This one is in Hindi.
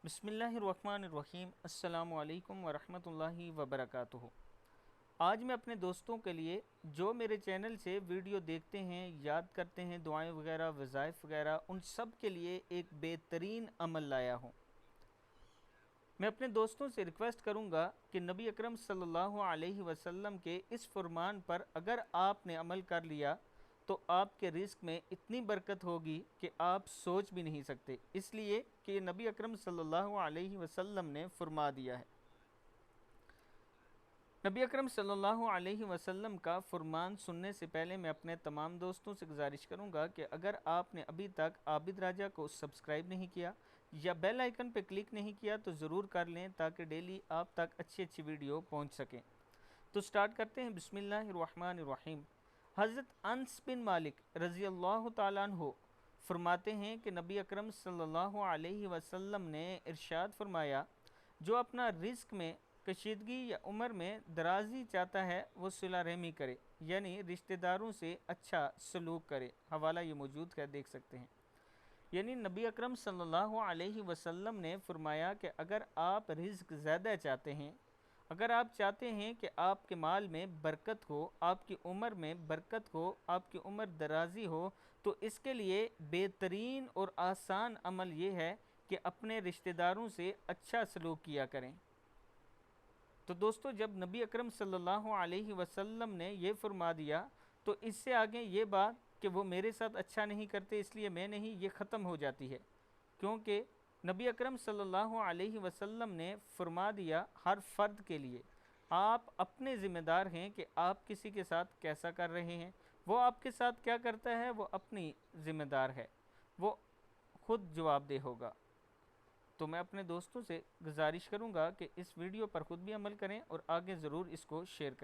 बिस्मिल्लाहिर्रहमानिर्रहीम अस्सलामुअलैकुम वरहमतुल्लाहि वबरकातुहू। आज मैं अपने दोस्तों के लिए जो मेरे चैनल से वीडियो देखते हैं, याद करते हैं, दुआएं वगैरह, वज़ाइफ वगैरह, उन सब के लिए एक बेहतरीन अमल लाया हूँ। मैं अपने दोस्तों से रिक्वेस्ट करूँगा कि नबी अकरम सल्लल्लाहु अलैहि वसल्लम के इस फरमान पर अगर आपने अमल कर लिया तो आपके रिस्क में इतनी बरकत होगी कि आप सोच भी नहीं सकते, इसलिए कि नबी अकरम सल्लल्लाहु अलैहि वसल्लम ने फरमा दिया है। नबी अकरम सल्लल्लाहु अलैहि वसल्लम का फरमान सुनने से पहले मैं अपने तमाम दोस्तों से गुजारिश करूंगा कि अगर आपने अभी तक आबिद राजा को सब्सक्राइब नहीं किया या बेल आइकन पर क्लिक नहीं किया तो ज़रूर कर लें, ताकि डेली आप तक अच्छी अच्छी वीडियो पहुंच सकें। तो स्टार्ट करते हैं। बिस्मिल्लाहिर्रहमानिर्रहीम। हज़रत अनस बिन मालिक रज़ी अल्लाह ताला अन्हु फरमाते हैं कि नबी अकरम सल्लल्लाहु अलैहि वसल्लम ने इरशाद फरमाया, जो अपना रिस्क में कशीदगी या उम्र में दराजी चाहता है वो सिला रहमी करे, यानी रिश्तेदारों से अच्छा सलूक करे। हवाला ये मौजूद है, देख सकते हैं। यानी नबी अकरम सल्लल्लाहु अलैहि वसल्लम ने फरमाया कि अगर आप रिज़्क ज़्यादा चाहते हैं, अगर आप चाहते हैं कि आपके माल में बरकत हो, आपकी उम्र में बरकत हो, आपकी उम्र दराजी हो, तो इसके लिए बेहतरीन और आसान अमल ये है कि अपने रिश्तेदारों से अच्छा सलूक किया करें। तो दोस्तों, जब नबी अकरम सल्लल्लाहु अलैहि वसल्लम ने ये फरमा दिया तो इससे आगे ये बात कि वो मेरे साथ अच्छा नहीं करते इसलिए मैं नहीं, ये ख़त्म हो जाती है, क्योंकि नबी अकरम सल्लल्लाहु अलैहि वसल्लम ने फरमा दिया हर फ़र्द के लिए आप अपने ज़िम्मेदार हैं कि आप किसी के साथ कैसा कर रहे हैं। वो आपके साथ क्या करता है वो अपनी ज़िम्मेदार है, वो खुद जवाबदेह होगा। तो मैं अपने दोस्तों से गुजारिश करूंगा कि इस वीडियो पर ख़ुद भी अमल करें और आगे ज़रूर इसको शेयर करें।